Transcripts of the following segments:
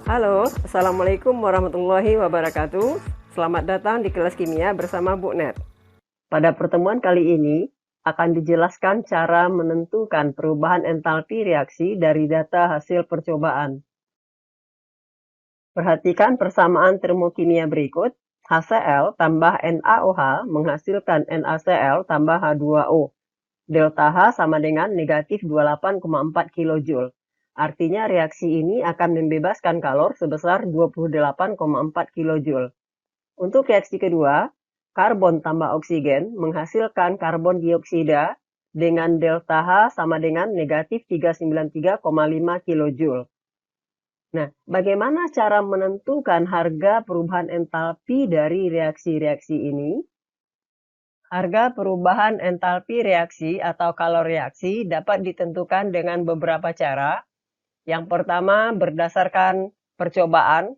Halo, Assalamualaikum warahmatullahi wabarakatuh. Selamat datang di kelas kimia bersama Bu Net. Pada pertemuan kali ini akan dijelaskan cara menentukan perubahan entalpi reaksi dari data hasil percobaan. Perhatikan persamaan termokimia berikut. HCl tambah NaOH menghasilkan NaCl tambah H2O. Delta H sama dengan negatif 28,4 kJ. Artinya reaksi ini akan membebaskan kalor sebesar 28,4 kJ. Untuk reaksi kedua, karbon tambah oksigen menghasilkan karbon dioksida dengan delta H sama dengan negatif 393,5 kJ. Nah, bagaimana cara menentukan harga perubahan entalpi dari reaksi-reaksi ini? Harga perubahan entalpi reaksi atau kalor reaksi dapat ditentukan dengan beberapa cara. Yang pertama, berdasarkan percobaan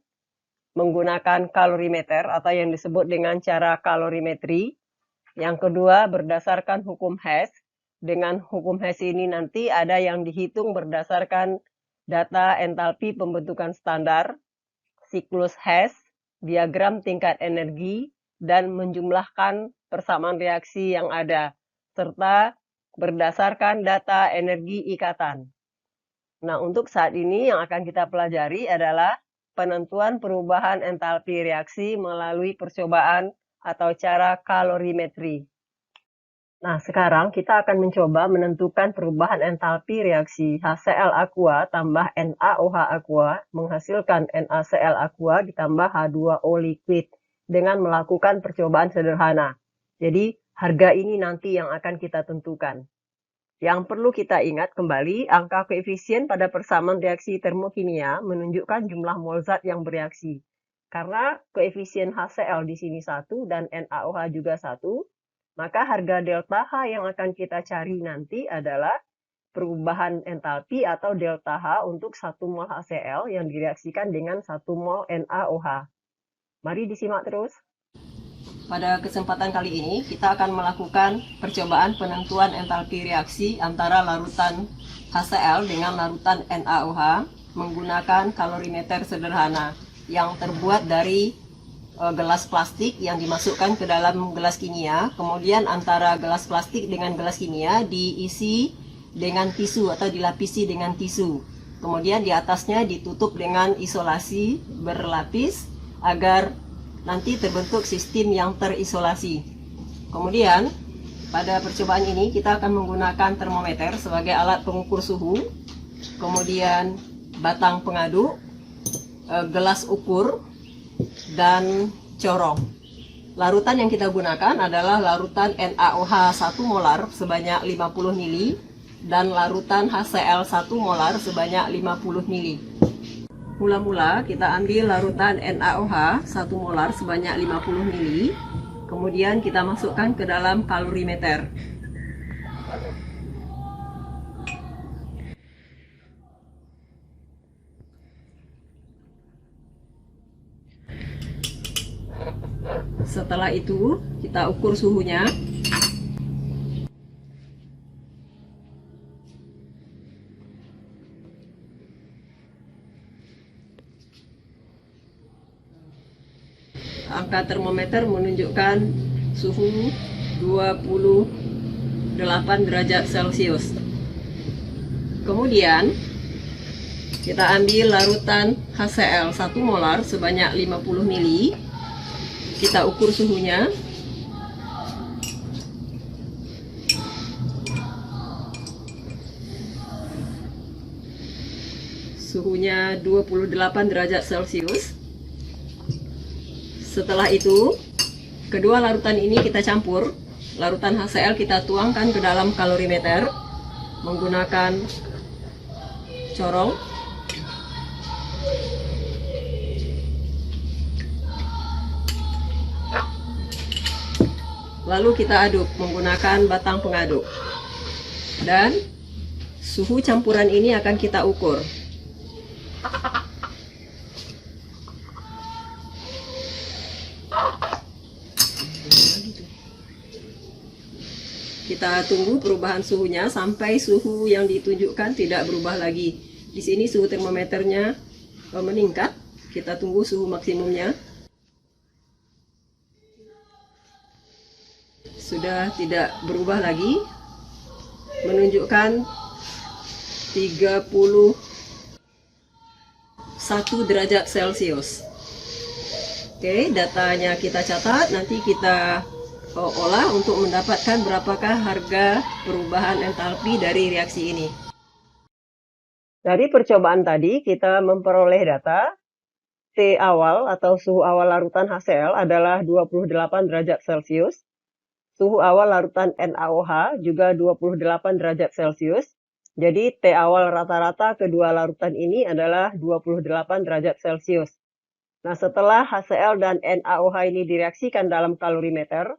menggunakan kalorimeter atau yang disebut dengan cara kalorimetri. Yang kedua, berdasarkan hukum Hess. Dengan hukum Hess ini nanti ada yang dihitung berdasarkan data entalpi pembentukan standar, siklus Hess, diagram tingkat energi, dan menjumlahkan persamaan reaksi yang ada, serta berdasarkan data energi ikatan. Nah, untuk saat ini yang akan kita pelajari adalah penentuan perubahan entalpi reaksi melalui percobaan atau cara kalorimetri. Nah, sekarang kita akan mencoba menentukan perubahan entalpi reaksi HCl aqua tambah NaOH aqua menghasilkan NaCl aqua ditambah H2O liquid dengan melakukan percobaan sederhana. Jadi, harga ini nanti yang akan kita tentukan. Yang perlu kita ingat kembali, angka koefisien pada persamaan reaksi termokimia menunjukkan jumlah mol zat yang bereaksi. Karena koefisien HCl di sini 1 dan NaOH juga 1, maka harga delta H yang akan kita cari nanti adalah perubahan entalpi atau delta H untuk 1 mol HCl yang direaksikan dengan 1 mol NaOH. Mari disimak terus. Pada kesempatan kali ini, kita akan melakukan percobaan penentuan entalpi reaksi antara larutan HCl dengan larutan NaOH menggunakan kalorimeter sederhana yang terbuat dari gelas plastik yang dimasukkan ke dalam gelas kimia. Kemudian antara gelas plastik dengan gelas kimia diisi dengan tisu atau dilapisi dengan tisu. Kemudian di atasnya ditutup dengan isolasi berlapis agar nanti terbentuk sistem yang terisolasi. Kemudian pada percobaan ini kita akan menggunakan termometer sebagai alat pengukur suhu, kemudian batang pengaduk, gelas ukur, dan corong. Larutan yang kita gunakan adalah larutan NaOH 1 molar sebanyak 50 ml dan larutan HCl 1 molar sebanyak 50 ml. Mula-mula kita ambil larutan NaOH 1 molar sebanyak 50 ml, kemudian kita masukkan ke dalam kalorimeter. Setelah itu kita ukur suhunya. Angka termometer menunjukkan suhu 28 derajat Celcius. Kemudian kita ambil larutan HCl 1 molar sebanyak 50 ml. Kita ukur suhunya. Suhunya 28 derajat Celcius. Setelah itu, kedua larutan ini kita campur. Larutan HCl kita tuangkan ke dalam kalorimeter menggunakan corong. Lalu kita aduk menggunakan batang pengaduk. Dan suhu campuran ini akan kita ukur. Kita tunggu perubahan suhunya sampai suhu yang ditunjukkan tidak berubah lagi. Di sini suhu termometernya meningkat Kita tunggu suhu maksimumnya. Sudah tidak berubah lagi, menunjukkan 31 derajat Celcius. Oke, datanya kita catat, nanti kita olah untuk mendapatkan berapakah harga perubahan entalpi dari reaksi ini. Dari percobaan tadi, kita memperoleh data T awal atau suhu awal larutan HCl adalah 28 derajat Celcius. Suhu awal larutan NaOH juga 28 derajat Celcius. Jadi T awal rata-rata kedua larutan ini adalah 28 derajat Celcius. Nah, setelah HCl dan NaOH ini direaksikan dalam kalorimeter,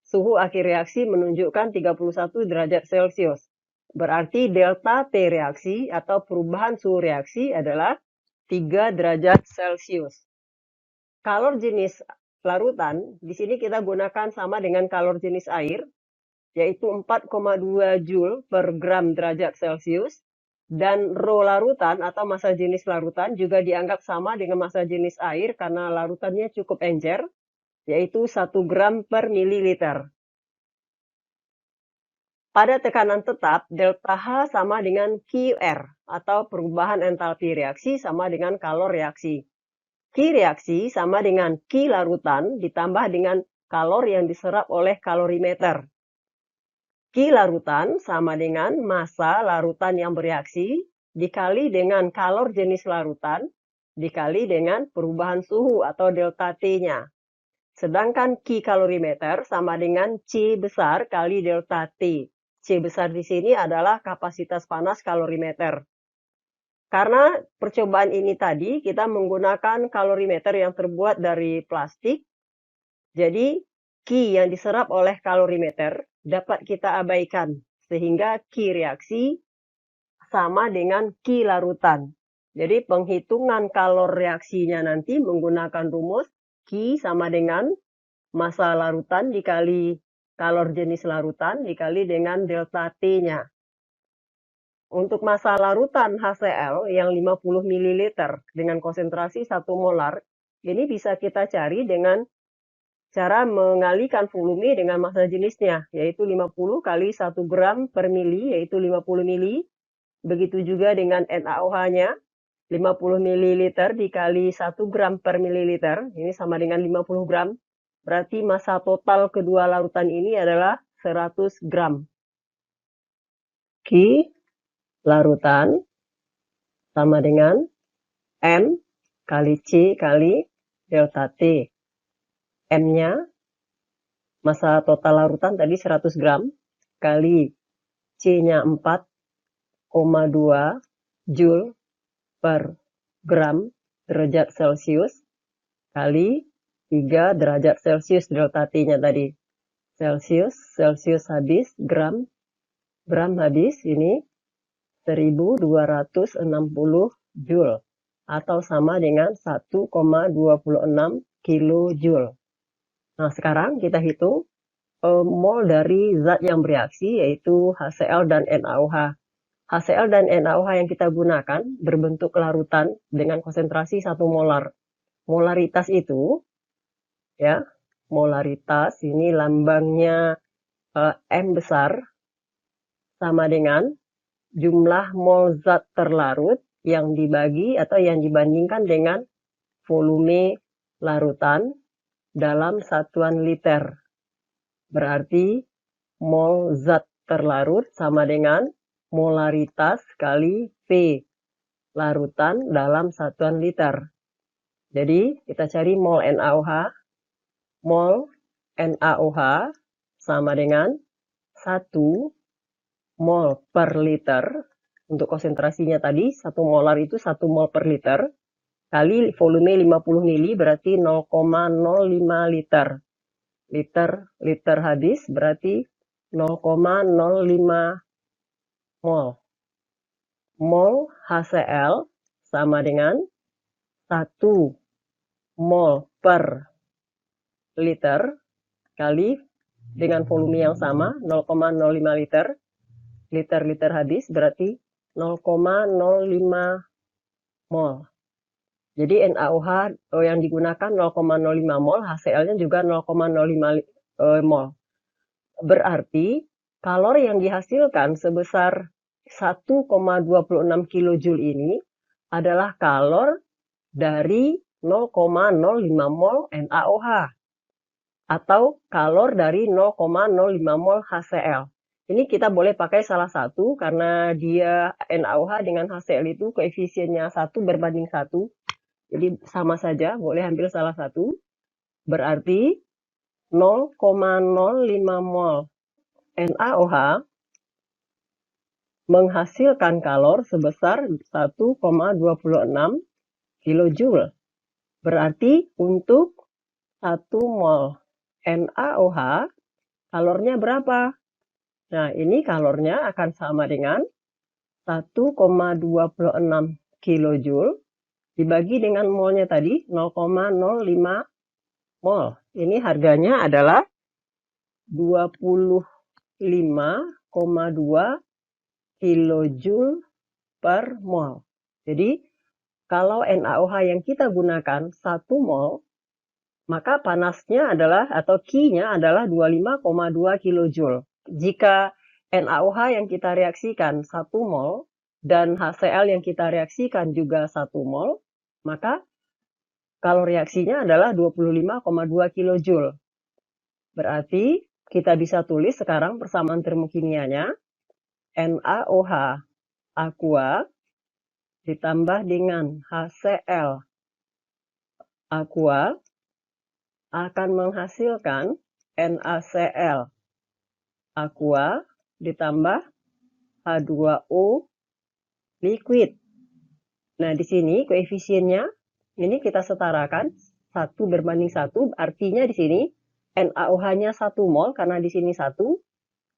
suhu akhir reaksi menunjukkan 31 derajat Celcius. Berarti delta T reaksi atau perubahan suhu reaksi adalah 3 derajat Celcius. Kalor jenis larutan, di sini kita gunakan sama dengan kalor jenis air, yaitu 4,2 Joule per gram derajat Celcius. Dan rho larutan atau massa jenis larutan juga dianggap sama dengan massa jenis air karena larutannya cukup encer, yaitu 1 gram per mililiter. Pada tekanan tetap, delta H sama dengan QR atau perubahan entalpi reaksi sama dengan kalor reaksi. Q reaksi sama dengan Q larutan ditambah dengan kalor yang diserap oleh kalorimeter. Q larutan sama dengan massa larutan yang bereaksi dikali dengan kalor jenis larutan dikali dengan perubahan suhu atau delta T-nya. Sedangkan Q kalorimeter sama dengan C besar kali delta T. C besar di sini adalah kapasitas panas kalorimeter. Karena percobaan ini tadi kita menggunakan kalorimeter yang terbuat dari plastik, jadi Q yang diserap oleh kalorimeter dapat kita abaikan, sehingga Q reaksi sama dengan Q larutan. Jadi penghitungan kalor reaksinya nanti menggunakan rumus Q sama dengan massa larutan dikali kalor jenis larutan dikali dengan delta T-nya. Untuk massa larutan HCl yang 50 ml dengan konsentrasi 1 molar, ini bisa kita cari dengan cara mengalikan volume dengan massa jenisnya, yaitu 50 kali 1 gram per mili, yaitu 50 mili. Begitu juga dengan NaOH-nya, 50 ml dikali 1 gram per mililiter, ini sama dengan 50 gram. Berarti massa total kedua larutan ini adalah 100 gram. Q larutan sama dengan M kali C kali delta T. M-nya, massa total larutan tadi 100 gram, kali C-nya 4,2 Joule per gram derajat Celcius, kali 3 derajat Celcius delta T-nya tadi. Celcius habis, gram habis, ini 1260 Joule atau sama dengan 1,26 kilojoule. Nah, sekarang kita hitung mol dari zat yang bereaksi yaitu HCl dan NaOH. HCl dan NaOH yang kita gunakan berbentuk larutan dengan konsentrasi 1 molar. Molaritas itu ya, molaritas ini lambangnya M besar sama dengan jumlah mol zat terlarut yang dibagi atau yang dibandingkan dengan volume larutan dalam satuan liter. Berarti mol zat terlarut sama dengan molaritas kali V larutan dalam satuan liter. Jadi kita cari mol NaOH. Mol NaOH sama dengan 1 mol per liter, untuk konsentrasinya tadi 1 molar itu 1 mol per liter, kali volume 50 mili berarti 0,05 liter. Liter habis berarti 0,05 mol. Mol HCl sama dengan 1 mol per liter kali dengan volume yang sama 0,05 liter. Liter habis berarti 0,05 mol. Jadi NaOH yang digunakan 0,05 mol, HCl-nya juga 0,05 mol. Berarti kalori yang dihasilkan sebesar 1,26 kJ ini adalah kalor dari 0,05 mol NaOH atau kalor dari 0,05 mol HCl. Ini kita boleh pakai salah satu karena dia NaOH dengan HCl itu koefisiennya 1 berbanding 1. Jadi sama saja, boleh ambil salah satu. Berarti 0,05 mol NaOH menghasilkan kalor sebesar 1,26 kJ. Berarti untuk 1 mol NaOH kalornya berapa? Nah, ini kalornya akan sama dengan 1,26 kJ dibagi dengan molnya tadi 0,05 mol. Ini harganya adalah 25,2 kJ per mol. Jadi, kalau NaOH yang kita gunakan 1 mol, maka panasnya adalah atau Q-nya adalah 25,2 kJ. Jika NaOH yang kita reaksikan 1 mol dan HCl yang kita reaksikan juga 1 mol, maka kalau reaksinya adalah 25,2 kJ. Berarti kita bisa tulis sekarang persamaan termokimianya NaOH aqua ditambah dengan HCl aqua akan menghasilkan NaCl aqua ditambah H2O liquid. Nah, di sini koefisiennya ini kita setarakan 1 berbanding 1, artinya di sini NaOH-nya 1 mol karena di sini 1,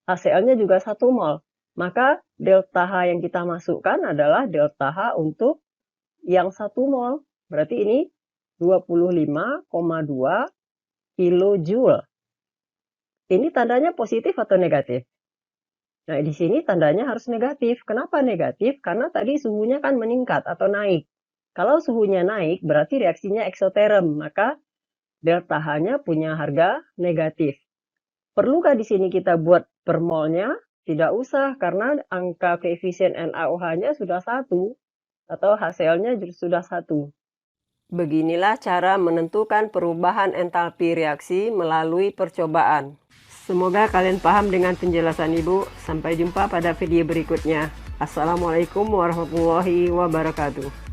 HCl-nya juga 1 mol. Maka delta H yang kita masukkan adalah delta H untuk yang 1 mol. Berarti ini 25,2 kJ. Ini tandanya positif atau negatif? Nah, di sini tandanya harus negatif. Kenapa negatif? Karena tadi suhunya kan meningkat atau naik. Kalau suhunya naik, berarti reaksinya eksoterm, maka delta H-nya punya harga negatif. Perlukah di sini kita buat per molnya? Tidak usah, karena angka koefisien NaOH-nya sudah 1, atau HCl-nya sudah 1. Beginilah cara menentukan perubahan entalpi reaksi melalui percobaan. Semoga kalian paham dengan penjelasan Ibu. Sampai jumpa pada video berikutnya. Assalamualaikum warahmatullahi wabarakatuh.